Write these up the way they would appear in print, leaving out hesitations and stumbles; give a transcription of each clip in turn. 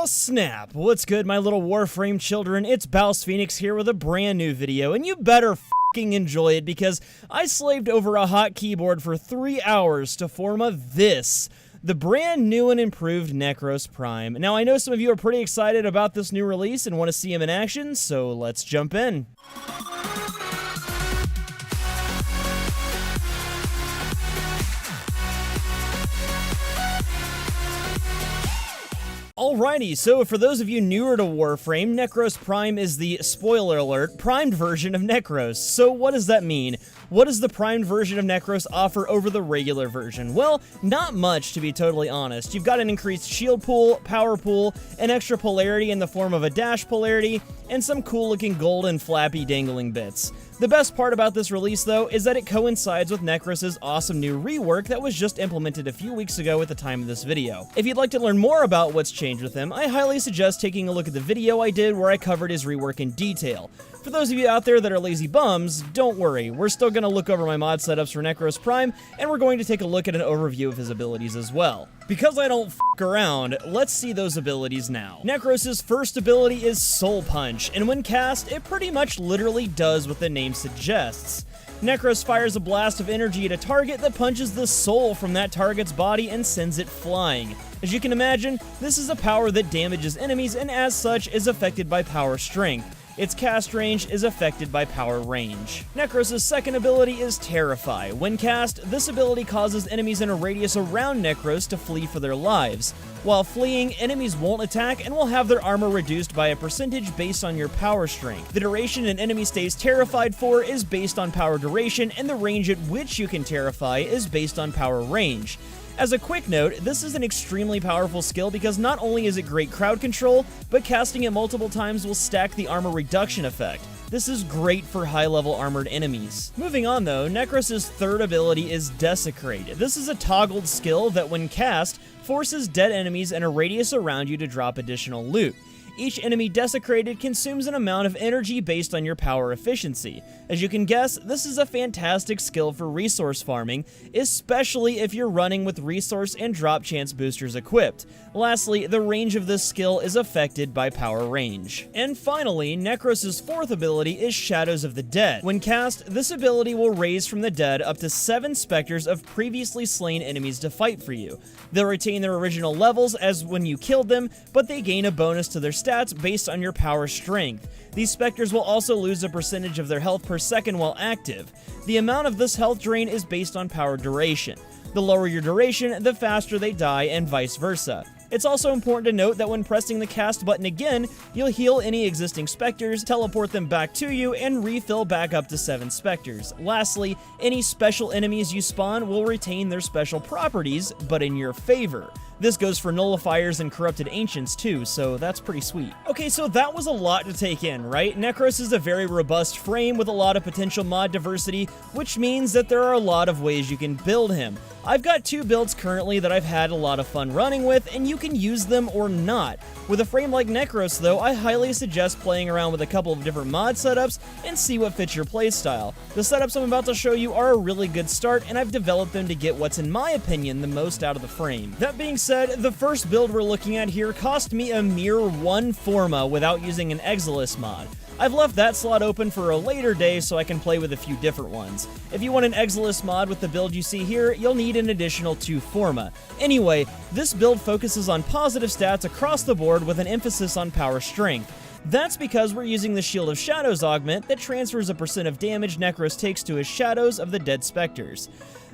Oh snap! What's good, my little Warframe children? It's BouseFeenux here with a brand new video, and you better f***ing enjoy it because I slaved over a hot keyboard for 3 hours to form the brand new and improved Nekros Prime. Now, I know some of you are pretty excited about this new release and want to see him in action, so let's jump in. Alrighty, so for those of you newer to Warframe, Nekros Prime is the, spoiler alert, primed version of Nekros. So what does that mean? What does the primed version of Nekros offer over the regular version? Well, not much, to be totally honest. You've got an increased shield pool, power pool, an extra polarity in the form of a dash polarity, and some cool looking gold and flappy dangling bits. The best part about this release, though, is that it coincides with Nekros' awesome new rework that was just implemented a few weeks ago at the time of this video. If you'd like to learn more about what's changed with him, I highly suggest taking a look at the video I did where I covered his rework in detail. For those of you out there that are lazy bums, don't worry, we're still going to look over my mod setups for Nekros Prime, and we're going to take a look at an overview of his abilities as well. Because I don't f*** around, let's see those abilities now. Nekros' first ability is Soul Punch, and when cast, it pretty much literally does what the name suggests. Nekros fires a blast of energy at a target that punches the soul from that target's body and sends it flying. As you can imagine, this is a power that damages enemies and as such is affected by power strength. Its cast range is affected by power range. Nekros' second ability is Terrify. When cast, this ability causes enemies in a radius around Nekros to flee for their lives. While fleeing, enemies won't attack and will have their armor reduced by a percentage based on your power strength. The duration an enemy stays terrified for is based on power duration, and the range at which you can terrify is based on power range. As a quick note, this is an extremely powerful skill because not only is it great crowd control, but casting it multiple times will stack the armor reduction effect. This is great for high-level armored enemies. Moving on though, Nekros' third ability is Desecrate. This is a toggled skill that when cast, forces dead enemies in a radius around you to drop additional loot. Each enemy desecrated consumes an amount of energy based on your power efficiency. As you can guess, this is a fantastic skill for resource farming, especially if you're running with resource and drop chance boosters equipped. Lastly, the range of this skill is affected by power range. And finally, Nekros' fourth ability is Shadows of the Dead. When cast, this ability will raise from the dead up to 7 specters of previously slain enemies to fight for you. They'll retain their original levels as when you killed them, but they gain a bonus to their stats based on your power strength. These specters will also lose a percentage of their health per second while active. The amount of this health drain is based on power duration. The lower your duration, the faster they die, and vice versa. It's also important to note that when pressing the cast button again, you'll heal any existing specters, teleport them back to you, and refill back up to 7 specters. Lastly, any special enemies you spawn will retain their special properties, but in your favor. This goes for nullifiers and corrupted ancients too, so that's pretty sweet. Okay, so that was a lot to take in, right? Nekros is a very robust frame with a lot of potential mod diversity, which means that there are a lot of ways you can build him. I've got 2 builds currently that I've had a lot of fun running with, and you can use them or not. With a frame like Nekros though, I highly suggest playing around with a couple of different mod setups and see what fits your playstyle. The setups I'm about to show you are a really good start, and I've developed them to get what's in my opinion the most out of the frame. That being said, the first build we're looking at here cost me a mere 1 Forma without using an Exilis mod. I've left that slot open for a later day so I can play with a few different ones. If you want an Exilis mod with the build you see here, you'll need an additional 2 Forma. Anyway, this build focuses on positive stats across the board with an emphasis on power strength. That's because we're using the Shield of Shadows augment that transfers a % of damage Nekros takes to his shadows of the dead specters.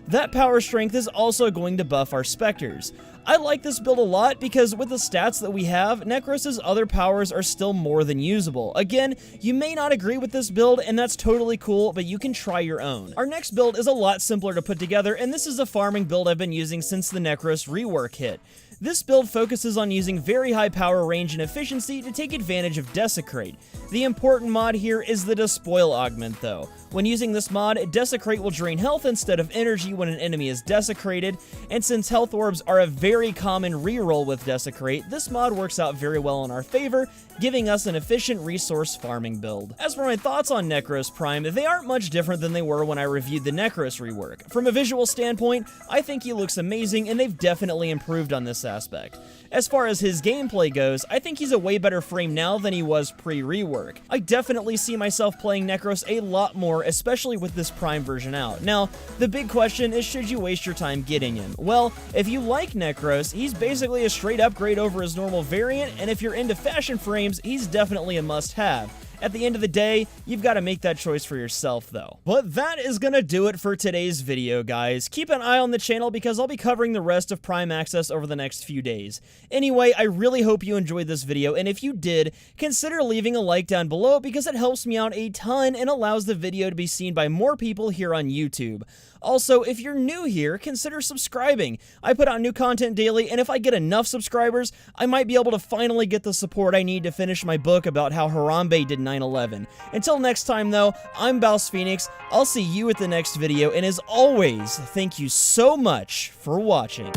That power strength is also going to buff our specters. I like this build a lot because with the stats that we have, Nekros' other powers are still more than usable. Again, you may not agree with this build, and that's totally cool, but you can try your own. Our next build is a lot simpler to put together, and this is a farming build I've been using since the Nekros rework hit. This build focuses on using very high power range and efficiency to take advantage of Desecrate. The important mod here is the Despoil augment though. When using this mod, Desecrate will drain health instead of energy when an enemy is desecrated, and since health orbs are a very common reroll with Desecrate, this mod works out very well in our favor, giving us an efficient resource farming build. As for my thoughts on Nekros Prime, they aren't much different than they were when I reviewed the Nekros rework. From a visual standpoint, I think he looks amazing, and they've definitely improved on this aspect. As far as his gameplay goes, I think he's a way better frame now than he was pre-rework. I definitely see myself playing Nekros a lot more, especially with this Prime version out. Now, the big question is, should you waste your time getting him? Well, if you like Nekros, he's basically a straight upgrade over his normal variant, and if you're into fashion frames, he's definitely a must-have. At the end of the day, you've got to make that choice for yourself, though. But that is gonna do it for today's video, guys. Keep an eye on the channel because I'll be covering the rest of Prime Access over the next few days. Anyway, I really hope you enjoyed this video, and if you did, consider leaving a like down below because it helps me out a ton and allows the video to be seen by more people here on YouTube. Also, if you're new here, consider subscribing. I put out new content daily, and if I get enough subscribers, I might be able to finally get the support I need to finish my book about how Harambe did 9/11. Until next time, though, I'm BouseFeenux. I'll see you at the next video, and as always, thank you so much for watching.